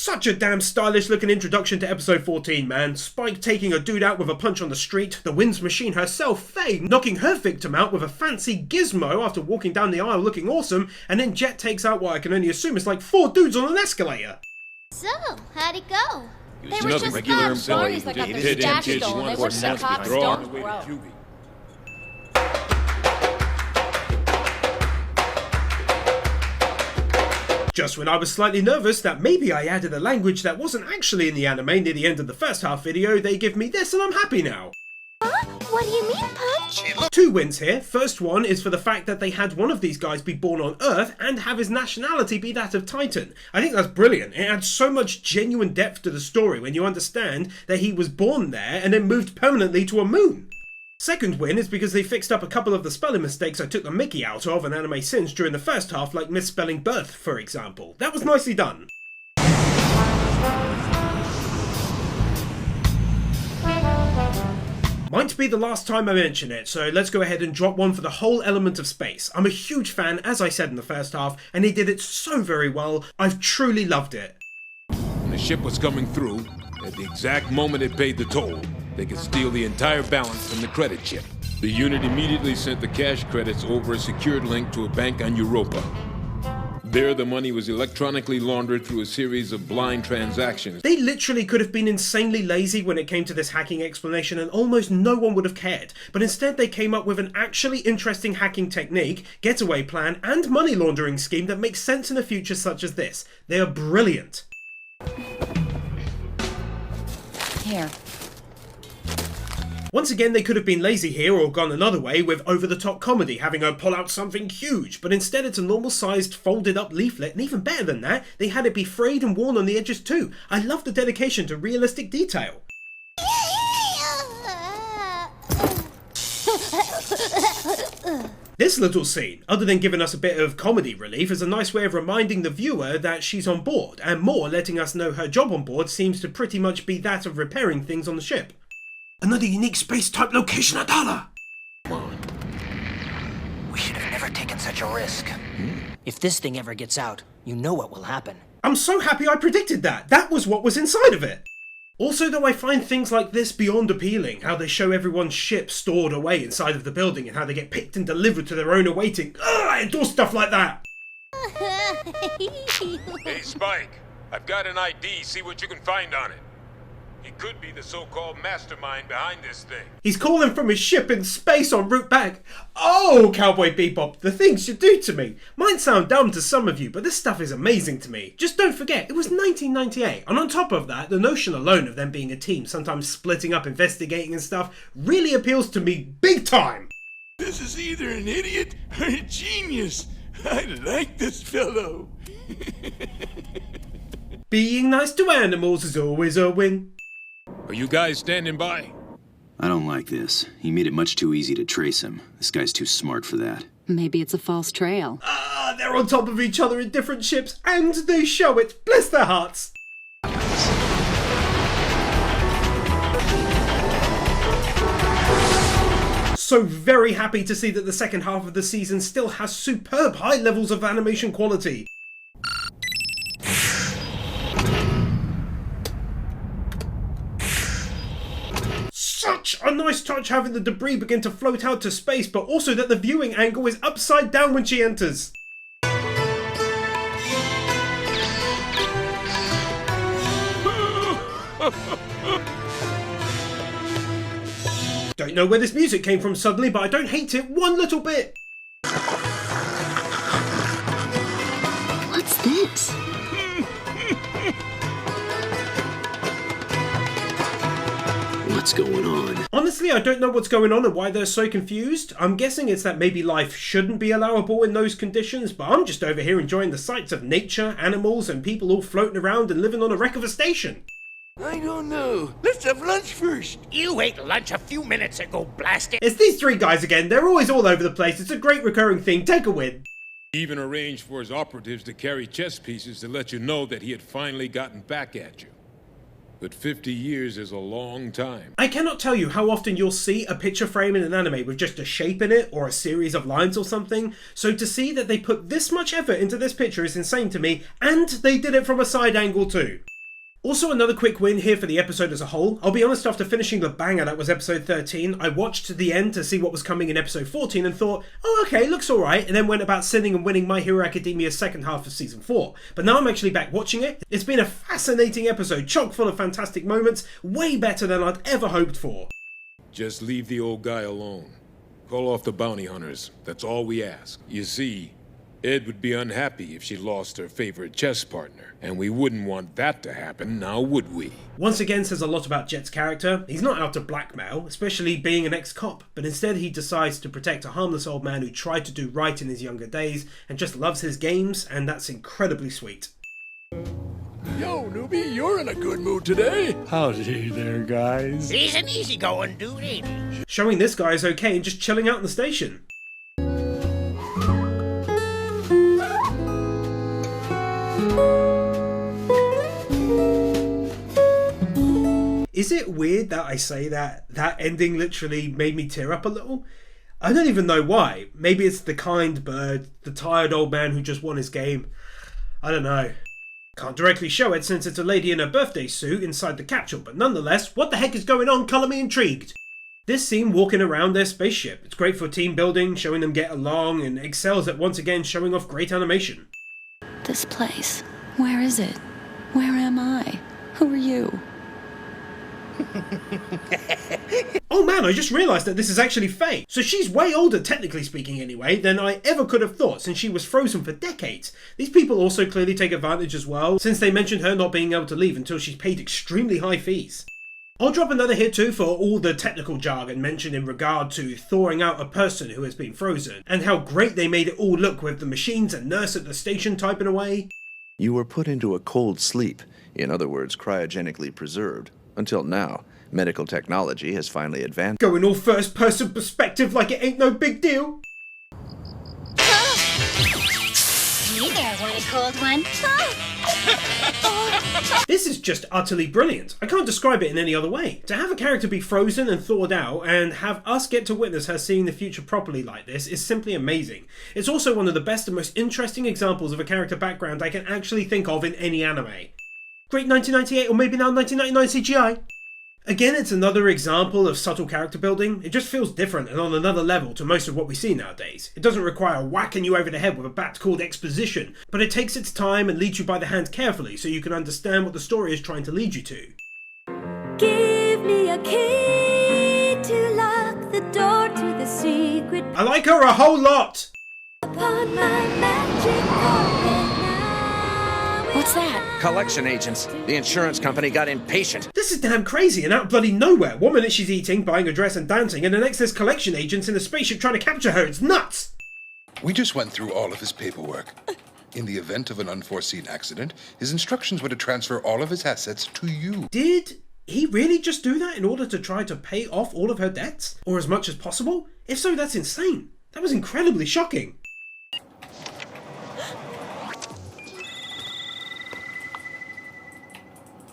Such a damn stylish looking introduction to episode 14, man. Spike taking a dude out with a punch on the street, the Wind's machine herself, Faye, knocking her victim out with a fancy gizmo after walking down the aisle looking awesome, and then Jet takes out what I can only assume is like 4 dudes on an escalator. So, how'd it go? They were just regular employees that got their stash stolen. They weren't the cops, don't grow. Just when I was slightly nervous that maybe I added a language that wasn't actually in the anime near the end of the first half video, they give me this and I'm happy now. Huh? What do you mean, Punch? 2 wins here. First one is for the fact that they had one of these guys be born on Earth and have his nationality be that of Titan. I think that's brilliant. It adds so much genuine depth to the story when you understand that he was born there and then moved permanently to a moon. Second win is because they fixed up a couple of the spelling mistakes I took the mickey out of in anime since during the first half, like misspelling birth, for example. That was nicely done. Might be the last time I mention it, so let's go ahead and drop one for the whole element of space. I'm a huge fan, as I said in the first half, and he did it so very well. I've truly loved it. When the ship was coming through, at the exact moment it paid the toll, they could steal the entire balance from the credit chip. The unit immediately sent the cash credits over a secured link to a bank on Europa. There, the money was electronically laundered through a series of blind transactions. They literally could have been insanely lazy when it came to this hacking explanation and almost no one would have cared. But instead they came up with an actually interesting hacking technique, getaway plan, and money laundering scheme that makes sense in a future such as this. They are brilliant. Here. Once again, they could have been lazy here or gone another way with over-the-top comedy, having her pull out something huge, but instead it's a normal-sized folded-up leaflet, and even better than that, they had it be frayed and worn on the edges too. I love the dedication to realistic detail. This little scene, other than giving us a bit of comedy relief, is a nice way of reminding the viewer that she's on board, and more letting us know her job on board seems to pretty much be that of repairing things on the ship. Another unique space-type location, Adala! Come on. We should have never taken such a risk. If this thing ever gets out, you know what will happen. I'm so happy I predicted that! That was what was inside of it! Also, though, I find things like this beyond appealing, how they show everyone's ship stored away inside of the building and how they get picked and delivered to their own awaiting. Ugh, I adore stuff like that! Hey, Spike, I've got an ID, see what you can find on it. He could be the so-called mastermind behind this thing. He's calling from his ship in space en route back. Oh, Cowboy Bebop, the things you do to me. Might sound dumb to some of you, but this stuff is amazing to me. Just don't forget, it was 1998. And on top of that, the notion alone of them being a team, sometimes splitting up, investigating and stuff, really appeals to me big time. This is either an idiot or a genius. I like this fellow. Being nice to animals is always a win. Are you guys standing by? I don't like this. He made it much too easy to trace him. This guy's too smart for that. Maybe it's a false trail. Ah, they're on top of each other in different ships, and they show it. Bless their hearts. So very happy to see that the second half of the season still has superb high levels of animation quality. Such a nice touch having the debris begin to float out to space, but also that the viewing angle is upside down when she enters. Don't know where this music came from suddenly, but I don't hate it one little bit. What's this? What's going on? Honestly, I don't know what's going on and why they're so confused. I'm guessing it's that maybe life shouldn't be allowable in those conditions, but I'm just over here enjoying the sights of nature, animals, and people all floating around and living on a wreck of a station. I don't know. Let's have lunch first. You ate lunch a few minutes ago, blast it! It's these 3 guys again. They're always all over the place. It's a great recurring thing. Take a win. He even arranged for his operatives to carry chess pieces to let you know that he had finally gotten back at you. But 50 years is a long time. I cannot tell you how often you'll see a picture frame in an anime with just a shape in it or a series of lines or something, so to see that they put this much effort into this picture is insane to me, and they did it from a side angle too. Also, another quick win here for the episode as a whole. I'll be honest, after finishing the banger that was episode 13, I watched to the end to see what was coming in episode 14 and thought, oh okay, looks alright, and then went about sitting and winning My Hero Academia's second half of season 4. But now I'm actually back watching it. It's been a fascinating episode, chock full of fantastic moments, way better than I'd ever hoped for. Just leave the old guy alone. Call off the bounty hunters. That's all we ask. You see, Ed would be unhappy if she lost her favorite chess partner, and we wouldn't want that to happen, now would we? Once again says a lot about Jet's character. He's not out to blackmail, especially being an ex-cop, but instead he decides to protect a harmless old man who tried to do right in his younger days and just loves his games, and that's incredibly sweet. Yo, newbie, you're in a good mood today. Howdy there, guys. He's an easygoing dude, ain't he? Showing this guy is okay and just chilling out in the station. Is it weird that I say that ending literally made me tear up a little? I don't even know why. Maybe it's the kind bird, the tired old man who just won his game. I don't know. Can't directly show it since it's a lady in a birthday suit inside the capsule, but nonetheless, what the heck is going on? Colour me intrigued. This scene walking around their spaceship. It's great for team building, showing them get along, and excels at once again showing off great animation. This place. Where is it? Where am I? Who are you? Oh man, I just realised that this is actually Faye. So she's way older, technically speaking anyway, than I ever could have thought since she was frozen for decades. These people also clearly take advantage as well, since they mentioned her not being able to leave until she's paid extremely high fees. I'll drop another here too for all the technical jargon mentioned in regard to thawing out a person who has been frozen, and how great they made it all look with the machines and nurse at the station typing away. You were put into a cold sleep, in other words, cryogenically preserved. Until now, medical technology has finally advanced. Going all first person perspective like it ain't no big deal. You there, want a cold one? This is just utterly brilliant. I can't describe it in any other way. To have a character be frozen and thawed out and have us get to witness her seeing the future properly like this is simply amazing. It's also one of the best and most interesting examples of a character background I can actually think of in any anime. Great 1998 or maybe now 1999 CGI. Again, it's another example of subtle character building. It just feels different and on another level to most of what we see nowadays. It doesn't require whacking you over the head with a bat called exposition, but it takes its time and leads you by the hand carefully so you can understand what the story is trying to lead you to. Give me a key to lock the door to the secret. I like her a whole lot! Upon my magic carpet now. What's that? Collection agents. The insurance company got impatient. This is damn crazy and out bloody nowhere. One minute she's eating, buying a dress and dancing, and the next there's collection agents in a spaceship trying to capture her. It's nuts! We just went through all of his paperwork. In the event of an unforeseen accident, his instructions were to transfer all of his assets to you. Did he really just do that in order to try to pay off all of her debts? Or as much as possible? If so, that's insane. That was incredibly shocking.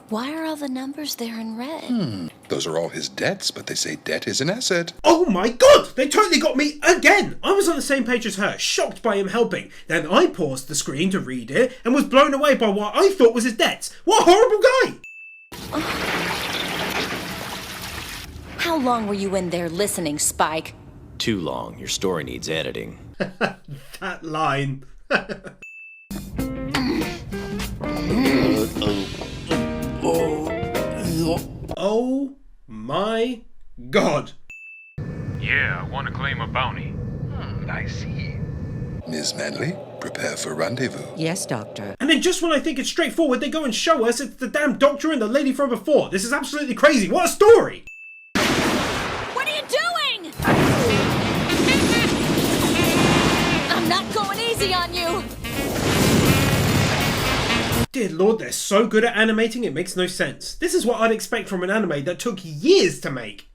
Why are all the numbers there in red? Those are all his debts, but they say debt is an asset. Oh my god! They totally got me again! I was on the same page as her, shocked by him helping. Then I paused the screen to read it and was blown away by what I thought was his debts. What a horrible guy! How long were you in there listening, Spike? Too long. Your story needs editing. That line. Oh my god. Yeah, I want to claim a bounty. I see. Ms. Manley, prepare for rendezvous. Yes, Doctor. And then just when I think it's straightforward, they go and show us it's the damn doctor and the lady from before. This is absolutely crazy. What a story! What are you doing? I'm not going easy on you. Dear lord, they're so good at animating it makes no sense. This is what I'd expect from an anime that took years to make.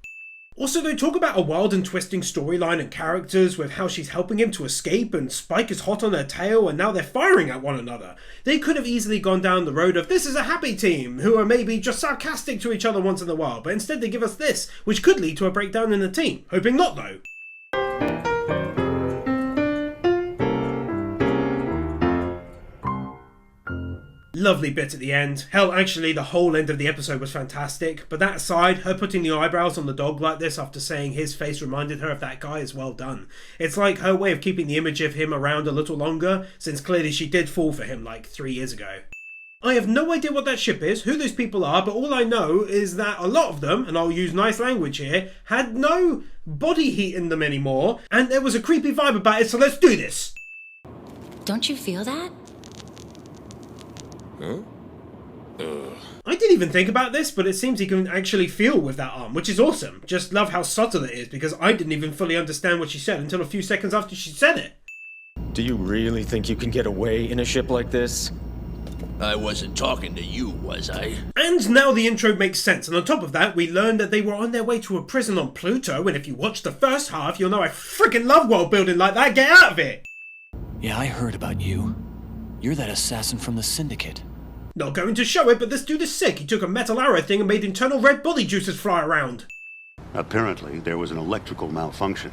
Also, they talk about a wild and twisting storyline and characters with how she's helping him to escape and Spike is hot on her tail and now they're firing at one another. They could have easily gone down the road of this is a happy team who are maybe just sarcastic to each other once in a while, but instead they give us this, which could lead to a breakdown in the team. Hoping not though. Lovely bit at the end. Hell, actually, the whole end of the episode was fantastic. But that aside, her putting the eyebrows on the dog like this after saying his face reminded her of that guy is well done. It's like her way of keeping the image of him around a little longer, since clearly she did fall for him like 3 years ago. I have no idea what that ship is, who those people are, but all I know is that a lot of them, and I'll use nice language here, had no body heat in them anymore, and there was a creepy vibe about it, so let's do this! Don't you feel that? Huh? I didn't even think about this, but it seems he can actually feel with that arm, which is awesome. Just love how subtle it is, because I didn't even fully understand what she said until a few seconds after she said it. Do you really think you can get away in a ship like this? I wasn't talking to you, was I? And now the intro makes sense, and on top of that, we learned that they were on their way to a prison on Pluto, and if you watch the first half, you'll know I freaking love world building like that. Get out of it! Yeah, I heard about you. You're that assassin from the Syndicate. Not going to show it, but this dude is sick. He took a metal arrow thing and made internal red body juices fly around. Apparently, there was an electrical malfunction.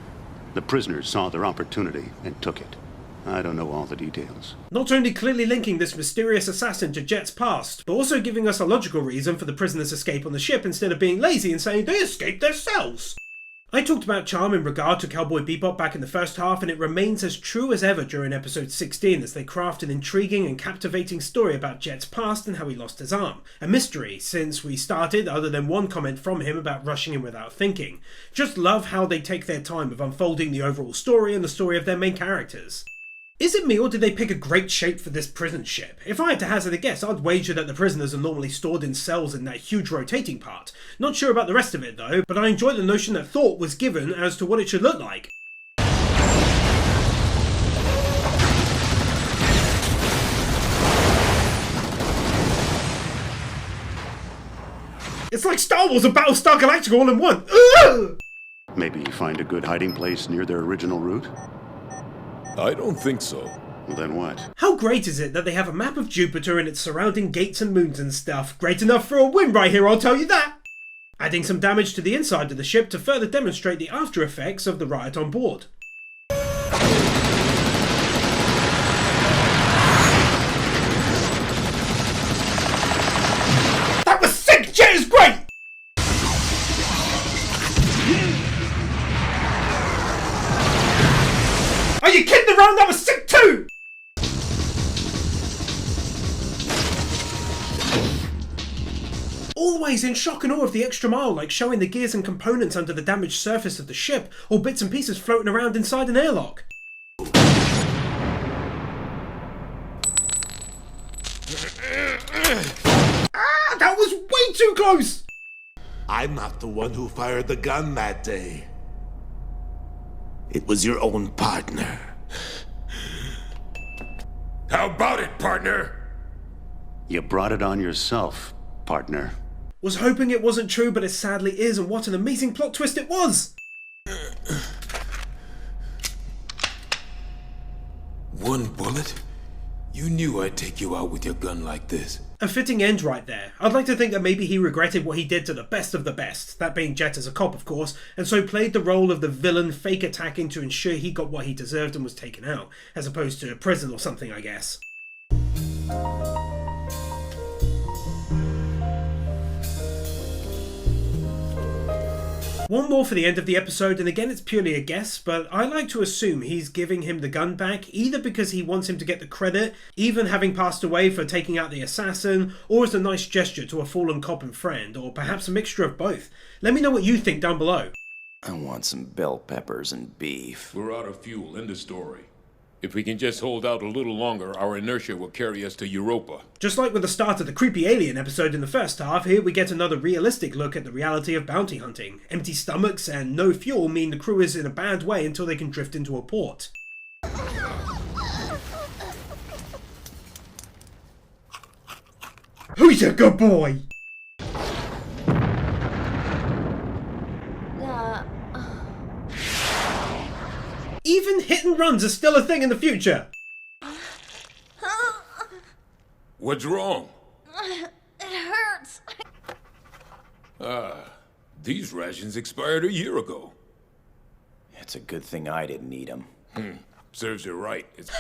The prisoners saw their opportunity and took it. I don't know all the details. Not only clearly linking this mysterious assassin to Jet's past, but also giving us a logical reason for the prisoners' escape on the ship instead of being lazy and saying they escaped their cells. I talked about charm in regard to Cowboy Bebop back in the first half, and it remains as true as ever during episode 16 as they craft an intriguing and captivating story about Jet's past and how he lost his arm. A mystery since we started, other than one comment from him about rushing in without thinking. Just love how they take their time of unfolding the overall story and the story of their main characters. Is it me, or did they pick a great shape for this prison ship? If I had to hazard a guess, I'd wager that the prisoners are normally stored in cells in that huge rotating part. Not sure about the rest of it though, but I enjoy the notion that thought was given as to what it should look like. It's like Star Wars and Battlestar Galactica all in one! Ugh! Maybe find a good hiding place near their original route? I don't think so. Well, then what? How great is it that they have a map of Jupiter and its surrounding gates and moons and stuff? Great enough for a win right here, I'll tell you that! Adding some damage to the inside of the ship to further demonstrate the after effects of the riot on board. That was sick! Jet is great! Are you kidding around? That was sick too! Always in shock and awe of the extra mile, like showing the gears and components under the damaged surface of the ship, or bits and pieces floating around inside an airlock. Ah, that was way too close! I'm not the one who fired the gun that day. It was your own partner. How about it, partner? You brought it on yourself, partner. Was hoping it wasn't true, but it sadly is, and what an amazing plot twist it was! One bullet? You knew I'd take you out with your gun like this. A fitting end right there. I'd like to think that maybe he regretted what he did to the best of the best, that being Jet as a cop of course, and so played the role of the villain fake attacking to ensure he got what he deserved and was taken out, as opposed to prison or something I guess. One more for the end of the episode, and again it's purely a guess, but I like to assume he's giving him the gun back either because he wants him to get the credit, even having passed away for taking out the assassin, or as a nice gesture to a fallen cop and friend, or perhaps a mixture of both. Let me know what you think down below. I want some bell peppers and beef. We're out of fuel, end of story. If we can just hold out a little longer, our inertia will carry us to Europa. Just like with the start of the creepy alien episode in the first half, here we get another realistic look at the reality of bounty hunting. Empty stomachs and no fuel mean the crew is in a bad way until they can drift into a port. Who's a good boy? Even hit and runs are still a thing in the future. What's wrong? It hurts. These rations expired a year ago. It's a good thing I didn't eat them. Serves you right. It's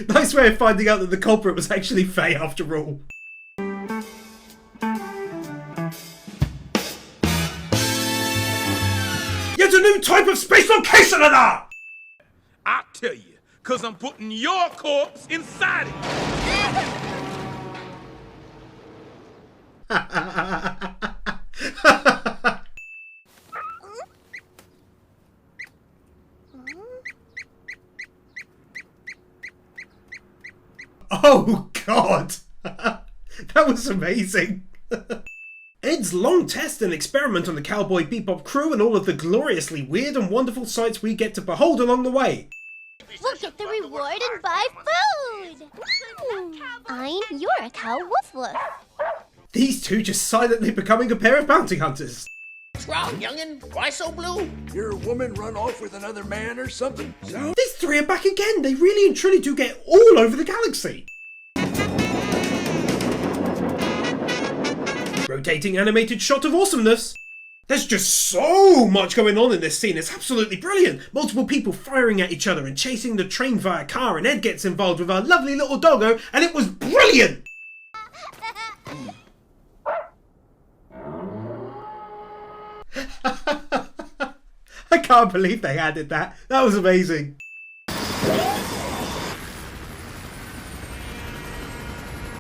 Nice way of finding out that the culprit was actually Faye after all. Yet a new type of space location radar! I'll tell you, cause I'm putting your corpse inside it. Oh God! That was amazing. Ed's long test and experiment on the Cowboy Bebop crew and all of the gloriously weird and wonderful sights we get to behold along the way. We'll get the reward and buy food! You're a cow woof woof. These two just silently becoming a pair of bounty hunters. What's wrong, youngin'? Why so blue? Your woman run off with another man or something? So? These three are back again. They really and truly do get all over the galaxy. Rotating animated shot of awesomeness. There's just so much going on in this scene. It's absolutely brilliant. Multiple people firing at each other and chasing the train via car, and Ed gets involved with our lovely little doggo, and it was brilliant. I can't believe they added that. That was amazing.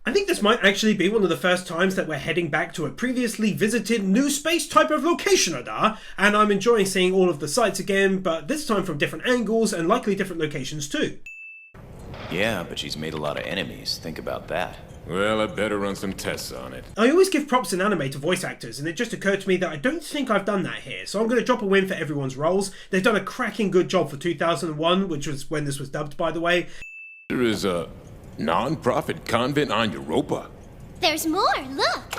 I think this might actually be one of the first times that we're heading back to a previously visited new space type of location radar, and I'm enjoying seeing all of the sites again, but this time from different angles and likely different locations too. Yeah, but she's made a lot of enemies. Think about that. Well, I better run some tests on it. I always give props in anime to voice actors, and it just occurred to me that I don't think I've done that here, so I'm going to drop a win for everyone's roles. They've done a cracking good job for 2001, which was when this was dubbed, by the way. There is a non-profit convent on Europa. There's more, look!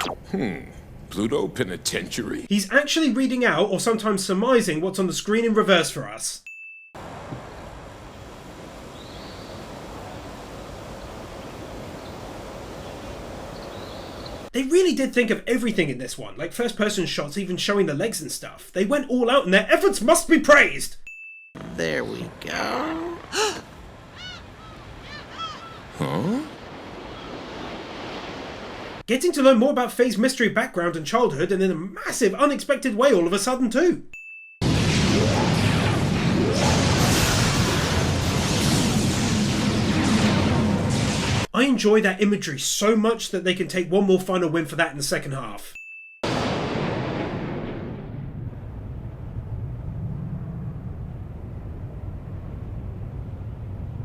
Pluto Penitentiary. He's actually reading out, or sometimes surmising, what's on the screen in reverse for us. They really did think of everything in this one, like first-person shots even showing the legs and stuff. They went all out and their efforts must be praised! There we go. Huh? Getting to learn more about Faye's mystery background and childhood, and in a massive, unexpected way all of a sudden too. I enjoy that imagery so much that they can take one more final win for that in the second half.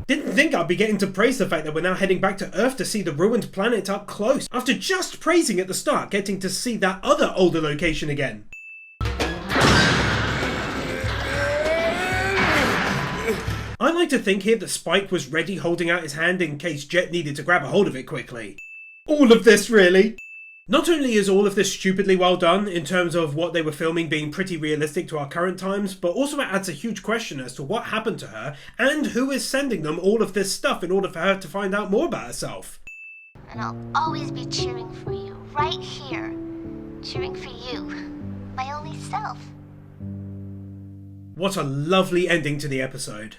Didn't think I'd be getting to praise the fact that we're now heading back to Earth to see the ruined planet up close, after just praising at the start, getting to see that other older location again. I like to think here that Spike was ready holding out his hand in case Jet needed to grab a hold of it quickly. All of this, really? Not only is all of this stupidly well done, in terms of what they were filming being pretty realistic to our current times, but also it adds a huge question as to what happened to her, and who is sending them all of this stuff in order for her to find out more about herself. And I'll always be cheering for you, right here. Cheering for you, my only self. What a lovely ending to the episode.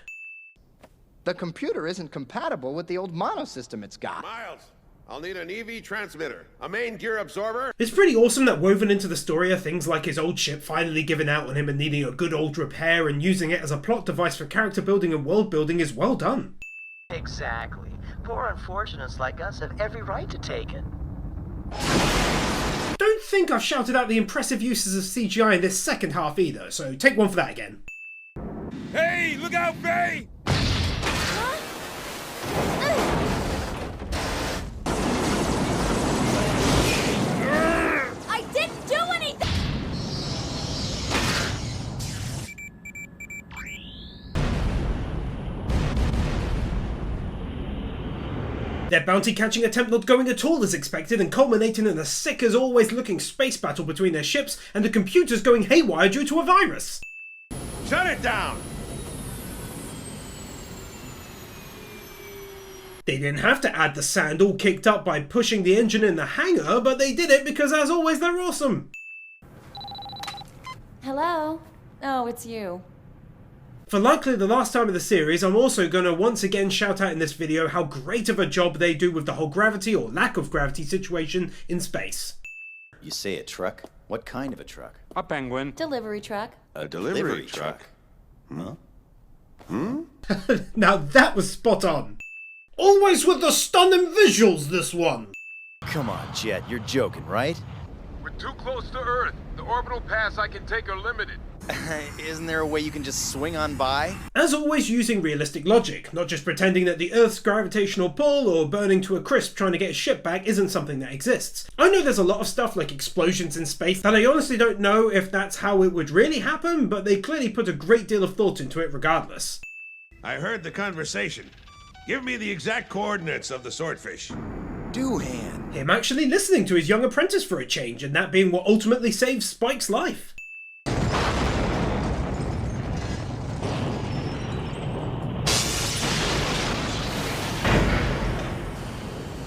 The computer isn't compatible with the old mono system it's got. Miles, I'll need an EV transmitter, a main gear absorber. It's pretty awesome that woven into the story are things like his old ship finally giving out on him and needing a good old repair, and using it as a plot device for character building and world building is well done. Exactly. Poor unfortunates like us have every right to take it. Don't think I've shouted out the impressive uses of CGI in this second half either, so take one for that again. Hey, look out, Faye! I didn't do anything! Their bounty catching attempt not going at all as expected, and culminating in a sick as always looking space battle between their ships and the computers going haywire due to a virus. Shut it down! They didn't have to add the sand all kicked up by pushing the engine in the hangar, but they did it because, as always, they're awesome. Hello? Oh, it's you. For likely the last time of the series, I'm also going to once again shout out in this video how great of a job they do with the whole gravity or lack of gravity situation in space. You say a truck? What kind of a truck? A penguin. Delivery truck. A delivery truck? Huh? Now that was spot on. Always with the stunning visuals, this one. Come on, Jet, you're joking, right? We're too close to Earth. The orbital paths I can take are limited. Isn't there a way you can just swing on by? As always, using realistic logic, not just pretending that the Earth's gravitational pull or burning to a crisp trying to get a ship back isn't something that exists. I know there's a lot of stuff like explosions in space that I honestly don't know if that's how it would really happen, but they clearly put a great deal of thought into it regardless. I heard the conversation. Give me the exact coordinates of the swordfish. Doohan. Him actually listening to his young apprentice for a change, and that being what ultimately saves Spike's life.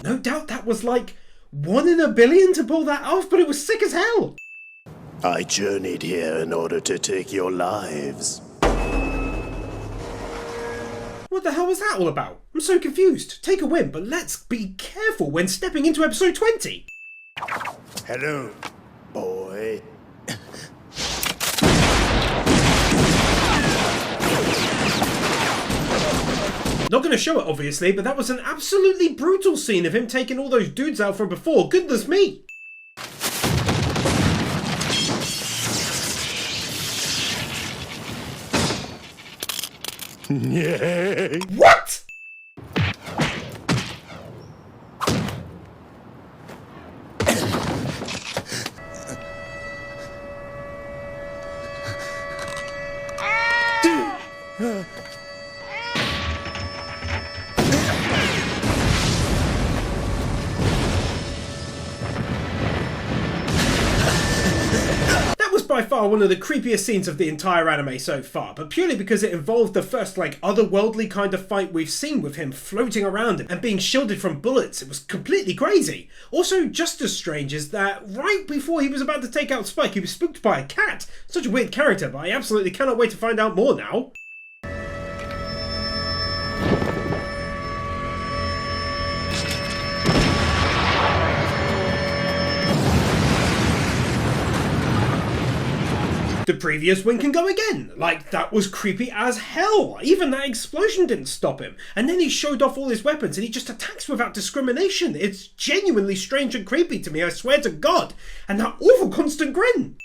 No doubt that was like 1 in a billion to pull that off, but it was sick as hell. I journeyed here in order to take your lives. What the hell was that all about? I'm so confused. Take a win, but let's be careful when stepping into episode 20. Hello, boy. Not going to show it, obviously, but that was an absolutely brutal scene of him taking all those dudes out from before. Goodness me! What?! By far one of the creepiest scenes of the entire anime so far, but purely because it involved the first otherworldly kind of fight we've seen with him floating around and being shielded from bullets. It was completely crazy. Also, just as strange is that right before he was about to take out Spike, he was spooked by a cat. Such a weird character, but I absolutely cannot wait to find out more now. The previous win can go again. Like, that was creepy as hell. Even that explosion didn't stop him. And then he showed off all his weapons and he just attacks without discrimination. It's genuinely strange and creepy to me, I swear to God. And that awful constant grin.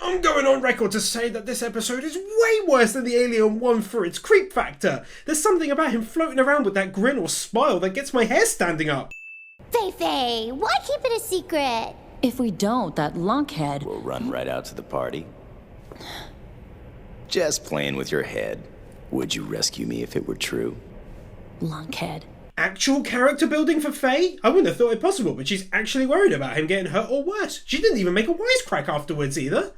I'm going on record to say that this episode is way worse than the Alien one for its creep factor. There's something about him floating around with that grin or smile that gets my hair standing up. Fei-Fei, why keep it a secret? If we don't, that lunkhead will run right out to the party. Just playing with your head. Would you rescue me if it were true? Lunkhead. Actual character building for Faye? I wouldn't have thought it possible, but she's actually worried about him getting hurt or worse. She didn't even make a wisecrack afterwards either.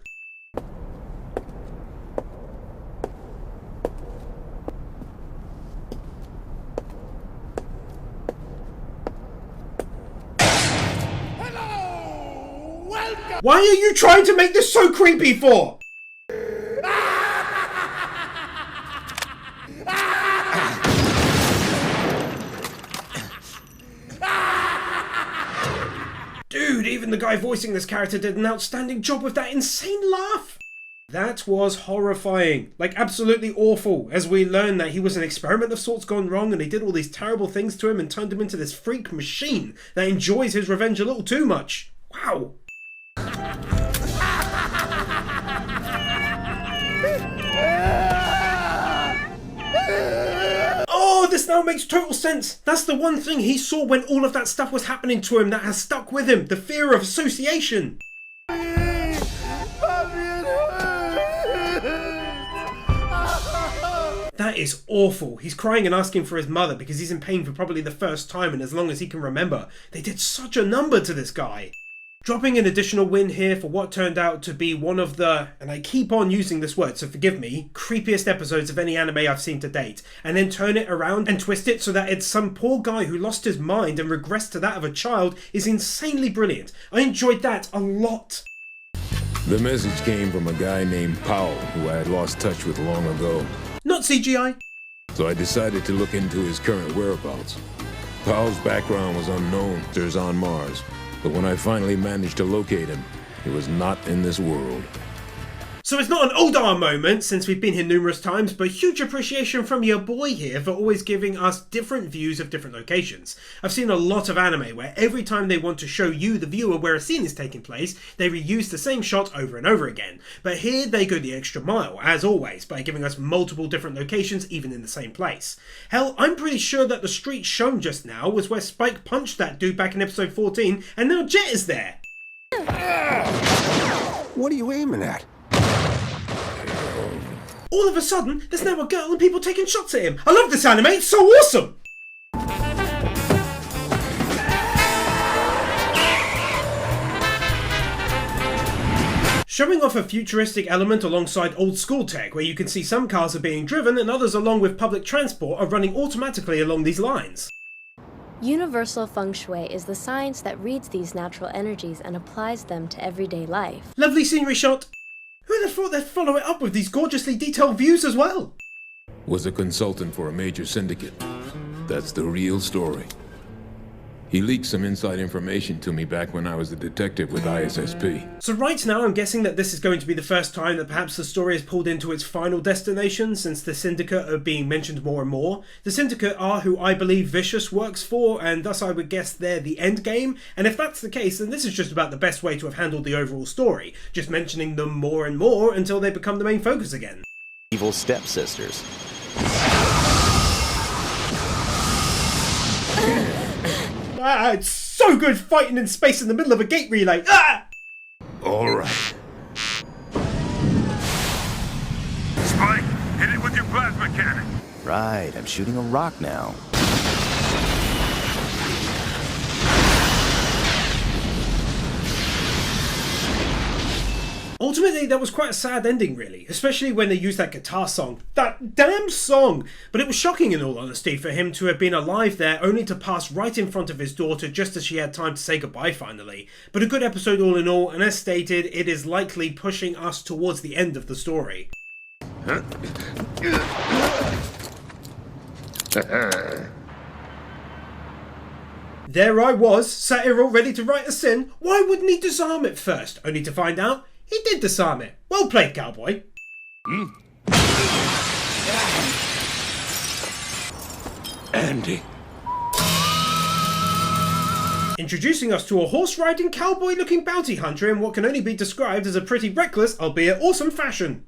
Why are you trying to make this so creepy for? Dude, even the guy voicing this character did an outstanding job with that insane laugh. That was horrifying, like absolutely awful, as we learn that he was an experiment of sorts gone wrong and they did all these terrible things to him and turned him into this freak machine that enjoys his revenge a little too much. Wow. Oh, this now makes total sense. That's the one thing he saw when all of that stuff was happening to him that has stuck with him. The fear of association. That is awful. He's crying and asking for his mother because he's in pain for probably the first time and as long as he can remember. They did such a number to this guy. Dropping an additional win here for what turned out to be one of the, and I keep on using this word so forgive me, creepiest episodes of any anime I've seen to date, and then turn it around and twist it so that it's some poor guy who lost his mind and regressed to that of a child is insanely brilliant. I enjoyed that a lot. The message came from a guy named Powell, who I had lost touch with long ago. Not CGI. So I decided to look into his current whereabouts. Powell's background was unknown. There's on Mars. But when I finally managed to locate him, he was not in this world. So it's not an Oldar moment, since we've been here numerous times, but huge appreciation from your boy here for always giving us different views of different locations. I've seen a lot of anime where every time they want to show you, the viewer, where a scene is taking place, they reuse the same shot over and over again. But here they go the extra mile, as always, by giving us multiple different locations even in the same place. Hell, I'm pretty sure that the street shown just now was where Spike punched that dude back in episode 14, and now Jet is there. What are you aiming at? All of a sudden, there's now a girl and people taking shots at him. I love this anime, it's so awesome! Showing off a futuristic element alongside old school tech, where you can see some cars are being driven and others along with public transport are running automatically along these lines. Universal feng shui is the science that reads these natural energies and applies them to everyday life. Lovely scenery shot. Who'd have thought they'd follow it up with these gorgeously detailed views as well? Was a consultant for a major syndicate. That's the real story. He leaked some inside information to me back when I was a detective with ISSP. So right now I'm guessing that this is going to be the first time that perhaps the story is pulled into its final destination, since the Syndicate are being mentioned more and more. The Syndicate are who I believe Vicious works for, and thus I would guess they're the endgame. And if that's the case, then this is just about the best way to have handled the overall story, just mentioning them more and more until they become the main focus again. Evil stepsisters. Ah, it's so good fighting in space in the middle of a gate relay. Ah! All right. Spike, hit it with your plasma cannon. Right, I'm shooting a rock now. Ultimately, that was quite a sad ending, really, especially when they used that guitar song. That damn song! But it was shocking, in all honesty, for him to have been alive there, only to pass right in front of his daughter just as she had time to say goodbye finally. But a good episode all in all, and as stated, it is likely pushing us towards the end of the story. There I was, sat here all ready to write a sin. Why wouldn't he disarm it first? Only to find out he did disarm it. Well played, Cowboy. Andy. Introducing us to a horse-riding, cowboy-looking bounty hunter in what can only be described as a pretty reckless, albeit awesome fashion.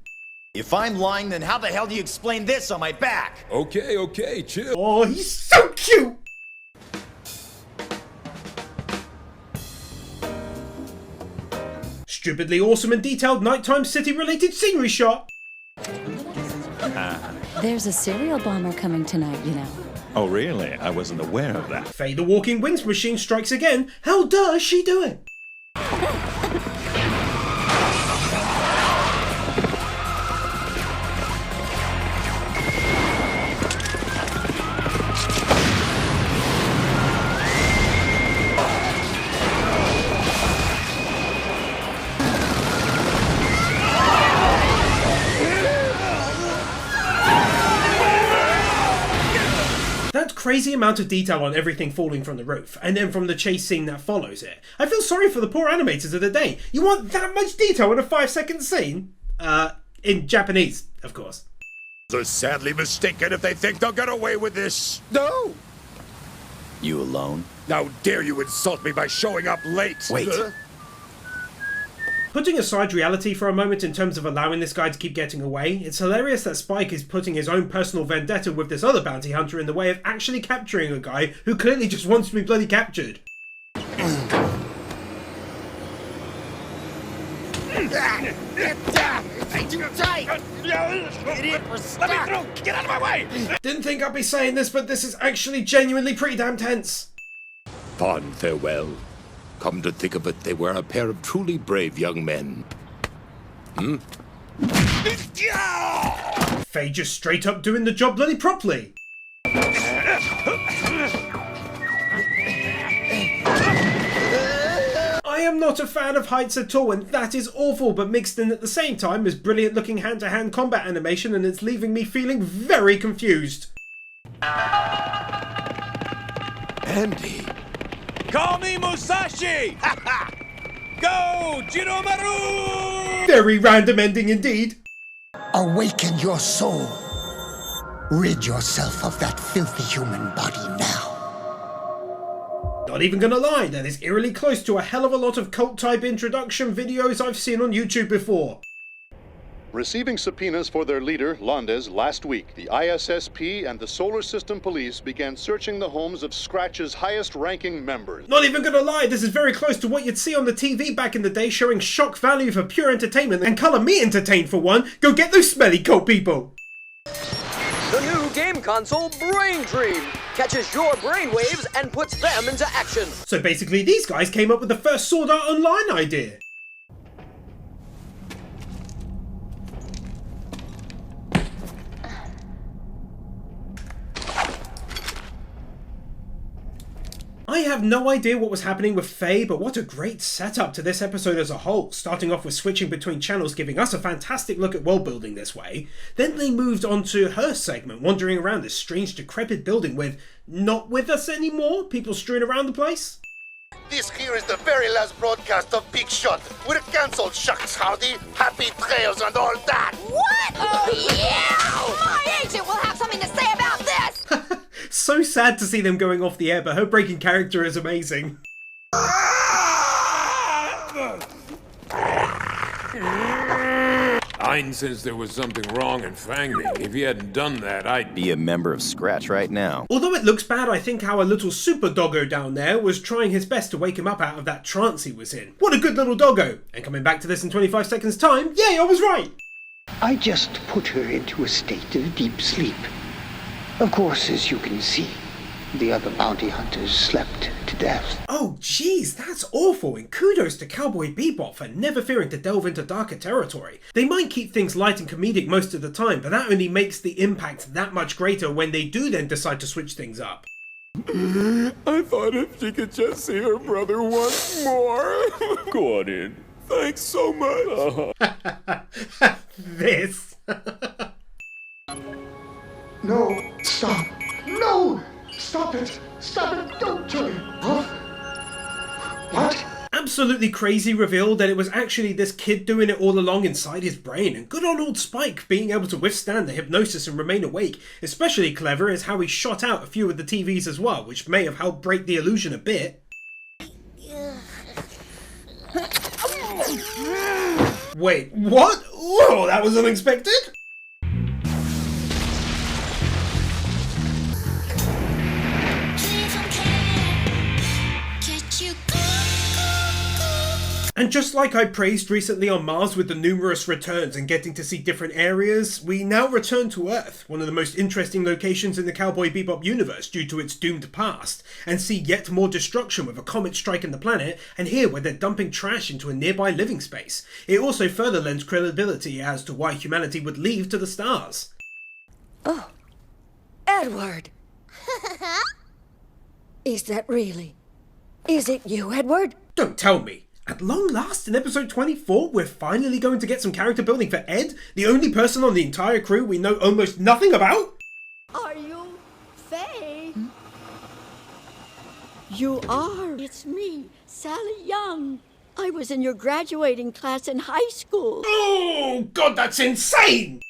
If I'm lying, then how the hell do you explain this on my back? Okay, chill. Oh, he's so cute! Stupidly awesome and detailed nighttime city-related scenery shot. There's a serial bomber coming tonight, you know. Oh, really? I wasn't aware of that. Faye the walking winds machine strikes again. How does she do it? Crazy amount of detail on everything falling from the roof, and then from the chase scene that follows it. I feel sorry for the poor animators of the day. You want that much detail in a 5-second scene? In Japanese, of course. They're sadly mistaken if they think they'll get away with this. No! You alone? How dare you insult me by showing up late? Wait. Putting aside reality for a moment in terms of allowing this guy to keep getting away, it's hilarious that Spike is putting his own personal vendetta with this other bounty hunter in the way of actually capturing a guy who clearly just wants to be bloody captured. Get out of my way! Didn't think I'd be saying this, but this is actually genuinely pretty damn tense. Fond farewell. Come to think of it, they were a pair of truly brave young men. Faye just straight up doing the job bloody properly. I am not a fan of heights at all, and that is awful, but mixed in at the same time is brilliant looking hand-to-hand combat animation, and it's leaving me feeling very confused. Andy. Call me Musashi! Go, Jiromaru! Very random ending indeed. Awaken your soul. Rid yourself of that filthy human body now. Not even gonna lie, that is eerily close to a hell of a lot of cult-type introduction videos I've seen on YouTube before. Receiving subpoenas for their leader, Londes, last week, the ISSP and the Solar System Police began searching the homes of Scratch's highest-ranking members. Not even gonna lie, this is very close to what you'd see on the TV back in the day, showing shock value for pure entertainment, and colour me entertained for one. Go get those smelly cult people! The new game console, Brain Dream, catches your brainwaves and puts them into action. So basically these guys came up with the first Sword Art Online idea. I have no idea what was happening with Faye, but what a great setup to this episode as a whole, starting off with switching between channels, giving us a fantastic look at world building this way. Then they moved on to her segment, wandering around this strange decrepit building with not with us anymore, people strewn around the place. This here is the very last broadcast of Big Shot. We're cancelled, shucks howdy, happy trails and all that. What? Oh yeah! My agent will have something to say about this! So sad to see them going off the air, but her breaking character is amazing. Ein sensed there was something wrong in Fanging. If he hadn't done that, I'd be a member of Scratch right now. Although it looks bad, I think our little super doggo down there was trying his best to wake him up out of that trance he was in. What a good little doggo! And coming back to this in 25 seconds time, yay, I was right! I just put her into a state of deep sleep. Of course, as you can see, the other bounty hunters slept to death. Oh jeez, that's awful, and kudos to Cowboy Bebop for never fearing to delve into darker territory. They might keep things light and comedic most of the time, but that only makes the impact that much greater when they do then decide to switch things up. I thought if she could just see her brother once more. Go on in. Thanks so much. This. No, stop. No! Stop it! Stop it! Don't turn it off! What? Absolutely crazy reveal that it was actually this kid doing it all along inside his brain, and good on old Spike being able to withstand the hypnosis and remain awake. Especially clever is how he shot out a few of the TVs as well, which may have helped break the illusion a bit. Wait, what? Whoa, that was unexpected? And just like I praised recently on Mars with the numerous returns and getting to see different areas, we now return to Earth, one of the most interesting locations in the Cowboy Bebop universe due to its doomed past, and see yet more destruction with a comet striking the planet, and here where they're dumping trash into a nearby living space. It also further lends credibility as to why humanity would leave to the stars. Oh, Edward! Is that really? Is it you, Edward? Don't tell me. At long last, in episode 24, we're finally going to get some character building for Ed, the only person on the entire crew we know almost nothing about? Are you Faye? You are. It's me, Sally Young. I was in your graduating class in high school. Oh, God, that's insane!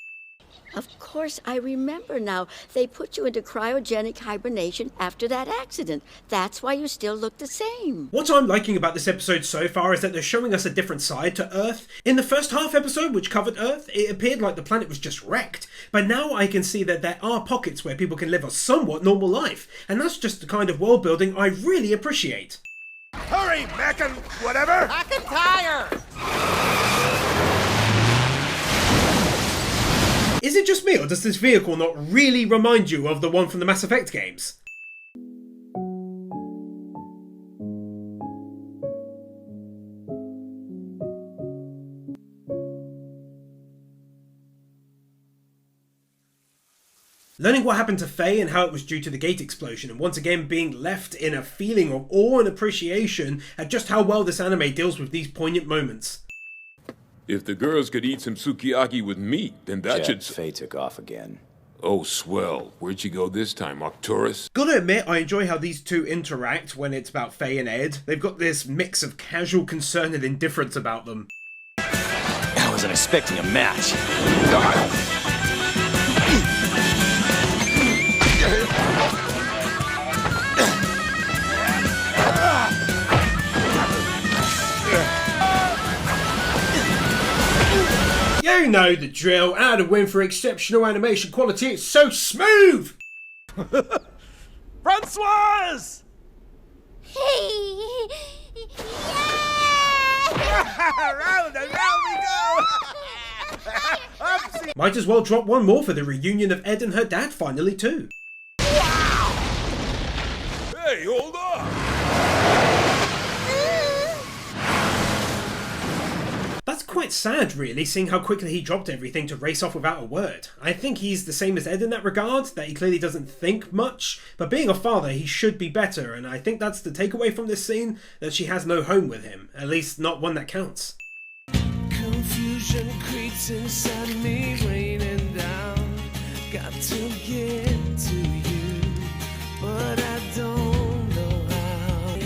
Of course, I remember now. They put you into cryogenic hibernation after that accident. That's why you still look the same. What I'm liking about this episode so far is that they're showing us a different side to Earth. In the first half episode, which covered Earth, it appeared like the planet was just wrecked. But now I can see that there are pockets where people can live a somewhat normal life. And that's just the kind of world building I really appreciate. Hurry, Mac and whatever! McIntyre! Is it just me, or does this vehicle not really remind you of the one from the Mass Effect games? Learning what happened to Faye and how it was due to the gate explosion, and once again being left in a feeling of awe and appreciation at just how well this anime deals with these poignant moments. If the girls could eat some sukiyaki with meat, then that should... Faye took off again. Oh, swell. Where'd she go this time, Arcturus? Gotta admit, I enjoy how these two interact when it's about Faye and Ed. They've got this mix of casual concern and indifference about them. I wasn't expecting a match. You know the drill. Out of win for exceptional animation quality. It's so smooth! Francoise! Hey! Round and round we go! Might as well drop one more for the reunion of Ed and her dad finally too. Hey, hold on! That's quite sad really, seeing how quickly he dropped everything to race off without a word. I think he's the same as Ed in that regard, that he clearly doesn't think much, but being a father he should be better, and I think that's the takeaway from this scene, that she has no home with him, at least not one that counts. Confusion creeps inside me, raining down. Got to get to you, but I don't know how.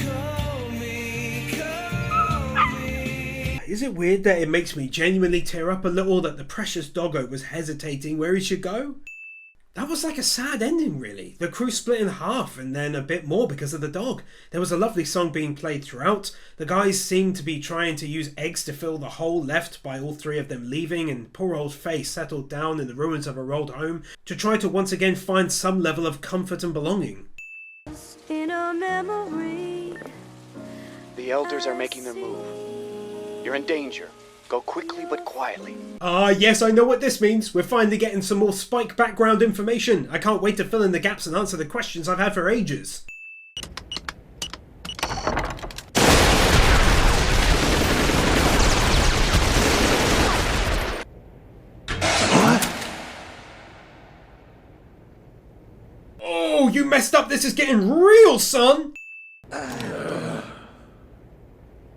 Call me. Is it weird that it makes me genuinely tear up a little that the precious doggo was hesitating where he should go? That was like a sad ending really. The crew split in half and then a bit more because of the dog. There was a lovely song being played throughout. The guys seemed to be trying to use eggs to fill the hole left by all three of them leaving, and poor old Faye settled down in the ruins of her old home to try to once again find some level of comfort and belonging. In a memory. The elders are making their move. You're in danger. Go quickly but quietly. Ah, yes, I know what this means. We're finally getting some more Spike background information. I can't wait to fill in the gaps and answer the questions I've had for ages. Oh, you messed up. This is getting real, son.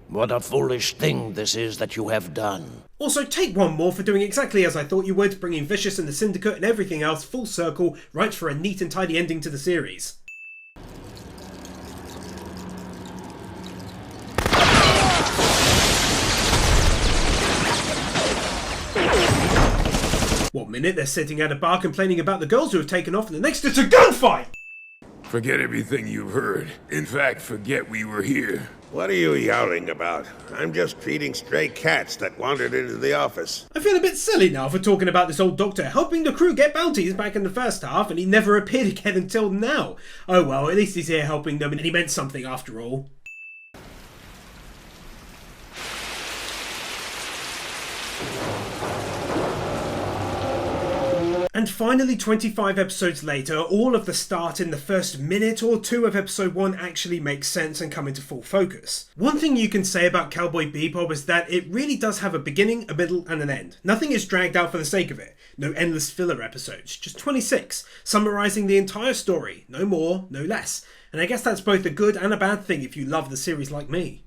What a foolish thing this is that you have done. Also, take one more for doing exactly as I thought you would, bringing Vicious and the Syndicate and everything else full circle, right for a neat and tidy ending to the series. One minute they're sitting at a bar complaining about the girls who have taken off, and the next it's a gunfight! Forget everything you've heard. In fact, forget we were here. What are you yowling about? I'm just feeding stray cats that wandered into the office. I feel a bit silly now for talking about this old doctor helping the crew get bounties back in the first half, and he never appeared again until now. Oh well, at least he's here helping them, and he meant something after all. And finally, 25 episodes later, all of the start in the first minute or two of episode 1 actually makes sense and come into full focus. One thing you can say about Cowboy Bebop is that it really does have a beginning, a middle, and an end. Nothing is dragged out for the sake of it. No endless filler episodes, just 26, summarising the entire story. No more, no less. And I guess that's both a good and a bad thing if you love the series like me.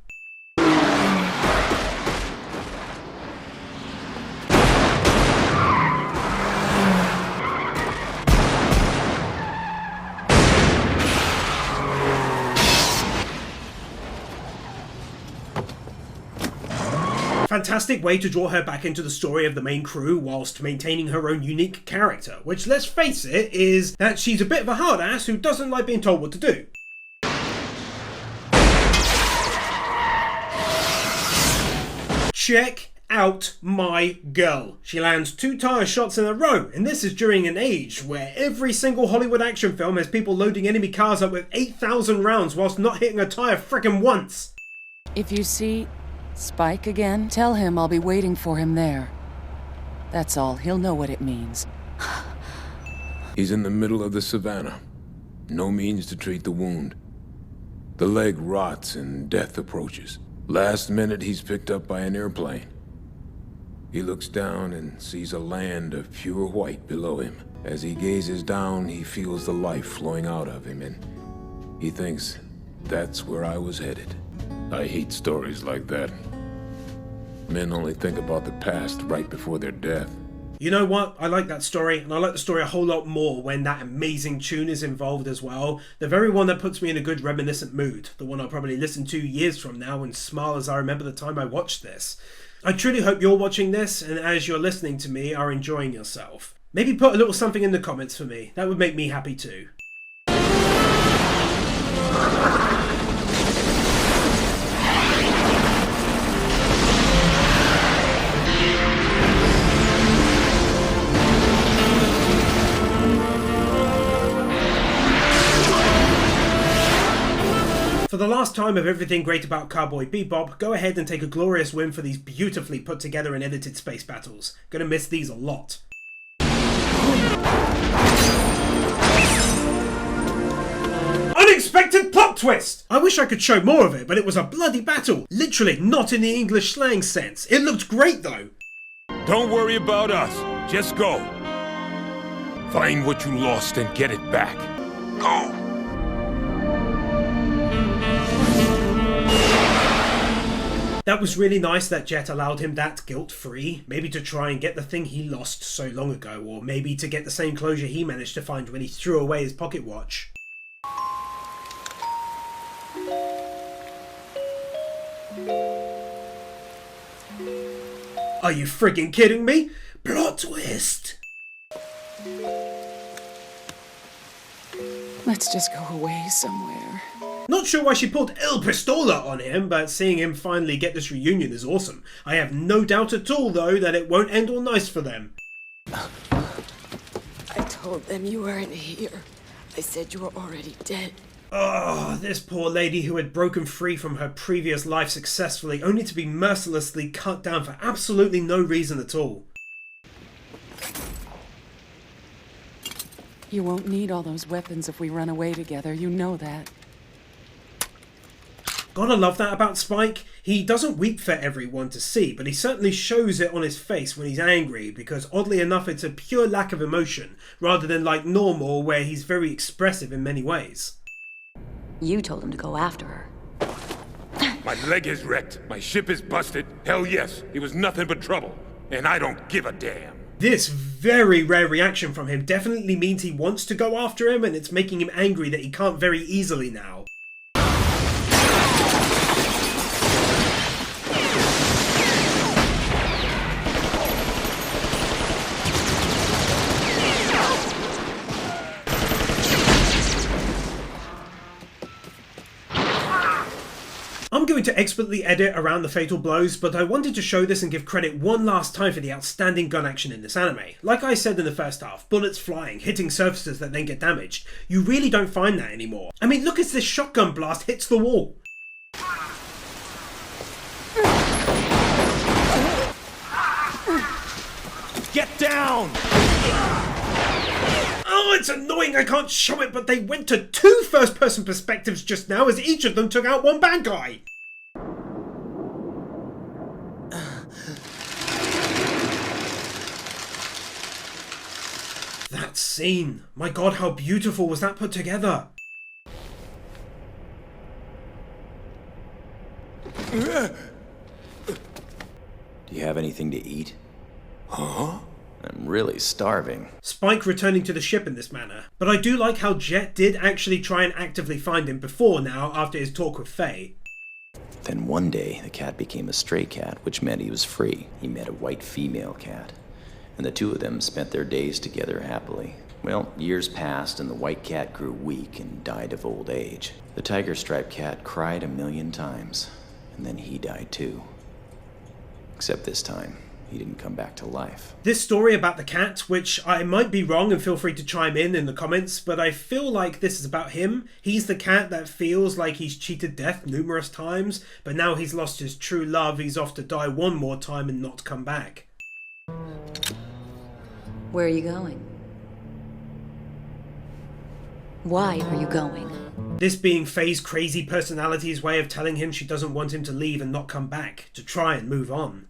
Fantastic way to draw her back into the story of the main crew whilst maintaining her own unique character, which, let's face it, is that she's a bit of a hard ass who doesn't like being told what to do. Check out my girl. She lands 2 tire shots in a row, and this is during an age where every single Hollywood action film has people loading enemy cars up with 8,000 rounds whilst not hitting a tire frickin' once. If you see Spike again, tell him I'll be waiting for him there. That's all. He'll know what it means. He's in the middle of the savannah. No means to treat the wound. The leg rots and death approaches. Last minute he's picked up by an airplane. He looks down and sees a land of pure white below him. As he gazes down, he feels the life flowing out of him, and he thinks, that's where I was headed. I hate stories like that. Men only think about the past right before their death. You know what? I like that story, and I like the story a whole lot more when that amazing tune is involved as well. The very one that puts me in a good reminiscent mood. The one I'll probably listen to years from now and smile as I remember the time I watched this. I truly hope you're watching this, and as you're listening to me, are enjoying yourself. Maybe put a little something in the comments for me. That would make me happy too. For the last time of everything great about Cowboy Bebop, go ahead and take a glorious win for these beautifully put together and edited space battles. Gonna miss these a lot. Unexpected plot twist! I wish I could show more of it, but it was a bloody battle. Literally not in the English slang sense. It looked great though. Don't worry about us. Just go. Find what you lost and get it back. Go. That was really nice that Jet allowed him that guilt-free, maybe to try and get the thing he lost so long ago, or maybe to get the same closure he managed to find when he threw away his pocket watch. Are you friggin' kidding me? Plot twist! Let's just go away somewhere. Not sure why she pulled El Pistola on him, but seeing him finally get this reunion is awesome. I have no doubt at all, though, that it won't end all nice for them. I told them you weren't here. I said you were already dead. Oh, this poor lady who had broken free from her previous life successfully, only to be mercilessly cut down for absolutely no reason at all. You won't need all those weapons if we run away together, you know that. Gotta love that about Spike. He doesn't weep for everyone to see, but he certainly shows it on his face when he's angry, because oddly enough it's a pure lack of emotion, rather than like normal where he's very expressive in many ways. You told him to go after her. My leg is wrecked. My ship is busted. Hell yes, it was nothing but trouble. And I don't give a damn. This very rare reaction from him definitely means he wants to go after him, and it's making him angry that he can't very easily now. I'm going to expertly edit around the fatal blows, but I wanted to show this and give credit one last time for the outstanding gun action in this anime. Like I said in the first half, bullets flying, hitting surfaces that then get damaged. You really don't find that anymore. I mean, look as this shotgun blast hits the wall. Get down! Oh, it's annoying I can't show it, but they went to 2 first-person perspectives just now as each of them took out one bad guy. That scene. My god, how beautiful was that put together. Do you have anything to eat? Huh? I'm really starving. Spike returning to the ship in this manner, but I do like how Jet did actually try and actively find him before now after his talk with Faye. Then one day, the cat became a stray cat, which meant he was free. He met a white female cat, and the two of them spent their days together happily. Well, years passed, and the white cat grew weak and died of old age. The tiger-striped cat cried 1,000,000 times, and then he died too. Except this time, he didn't come back to life. This story about the cat, which I might be wrong and feel free to chime in the comments, but I feel like this is about him. He's the cat that feels like he's cheated death numerous times, but now he's lost his true love, he's off to die one more time and not come back. Where are you going? Why are you going? This being Faye's crazy personality's way of telling him she doesn't want him to leave and not come back, to try and move on.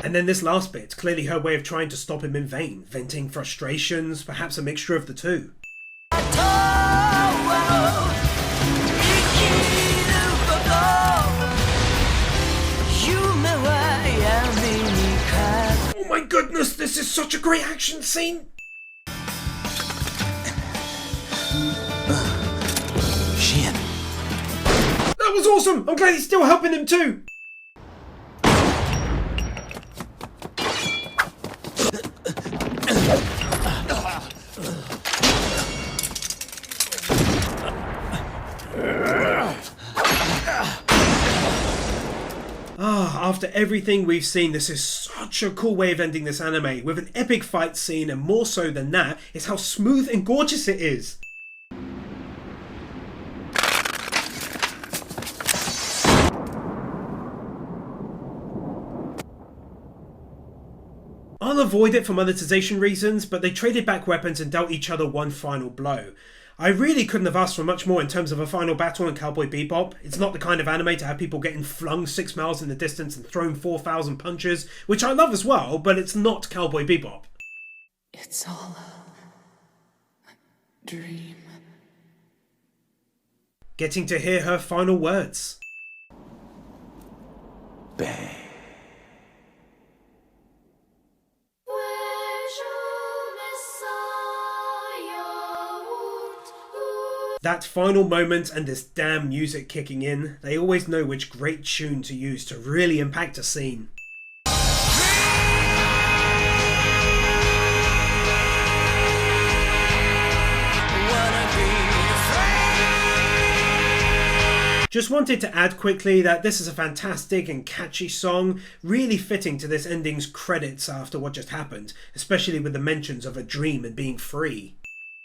And then this last bit, clearly her way of trying to stop him in vain, venting frustrations, perhaps a mixture of the two. Oh my goodness, this is such a great action scene! Shit. That was awesome! I'm glad he's still helping him too! After everything we've seen, this is such a cool way of ending this anime, with an epic fight scene, and more so than that, is how smooth and gorgeous it is. I'll avoid it for monetization reasons, but they traded back weapons and dealt each other one final blow. I really couldn't have asked for much more in terms of a final battle in Cowboy Bebop. It's not the kind of anime to have people getting flung 6 miles in the distance and thrown 4,000 punches, which I love as well, but it's not Cowboy Bebop. It's all a dream. Getting to hear her final words. Bang. That final moment and this damn music kicking in, they always know which great tune to use to really impact a scene. Just wanted to add quickly that this is a fantastic and catchy song, really fitting to this ending's credits after what just happened, especially with the mentions of a dream and being free.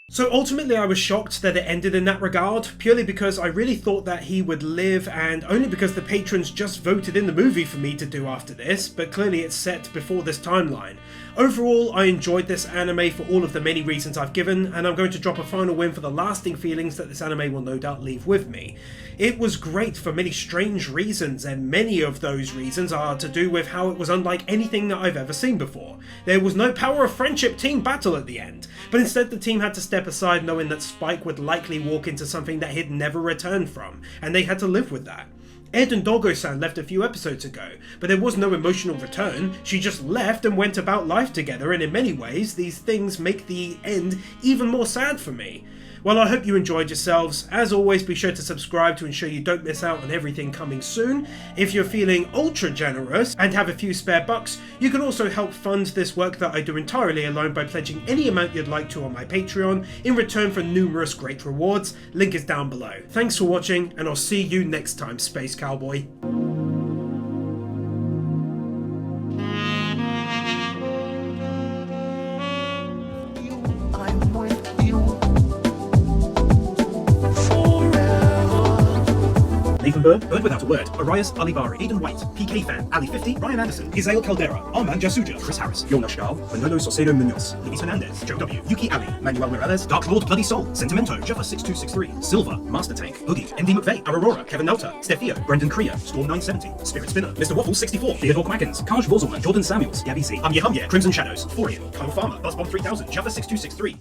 So ultimately I was shocked that it ended in that regard, purely because I really thought that he would live, and only because the patrons just voted in the movie for me to do after this, but clearly it's set before this timeline. Overall, I enjoyed this anime for all of the many reasons I've given, and I'm going to drop a final win for the lasting feelings that this anime will no doubt leave with me. It was great for many strange reasons, and many of those reasons are to do with how it was unlike anything that I've ever seen before. There was no power of friendship team battle at the end, but instead the team had to step aside knowing that Spike would likely walk into something that he'd never returned from, and they had to live with that. Ed and Doggo-san left a few episodes ago, but there was no emotional return. She just left and went about life together, and in many ways these things make the end even more sad for me. Well, I hope you enjoyed yourselves. As always, be sure to subscribe to ensure you don't miss out on everything coming soon. If you're feeling ultra generous and have a few spare bucks, you can also help fund this work that I do entirely alone by pledging any amount you'd like to on my Patreon in return for numerous great rewards. Link is down below. Thanks for watching, and I'll see you next time, Space Cowboy. Nathan Bird, Bird Without a Word, Arias Alivari, Aidan White, PK Fan, Ali 50, Ryan Anderson, Isael Caldera, Arman Jasuja, Chris Harris, Jonas Stahl, Manolo Saucedo Munoz, Luis Hernandez, Joe W, Yuki Ali, Manuel Morales, Dark Lord Bloody Soul, Sentimento, Jaffa 6263, Silva, Master Tank, Boogie, MD McVeigh, Aurora, Kevin Nelta, Stefio, Brendan Kriya, Storm 970, Spirit Spinner, Mr. Waffle 64, Theodore Quackens, Kaj Vozelman, Jordan Samuels, Gabby C, Amye Crimson Shadows, Forian, Kyle Farmer, Buzzbomb 3000, Jaffa 6263.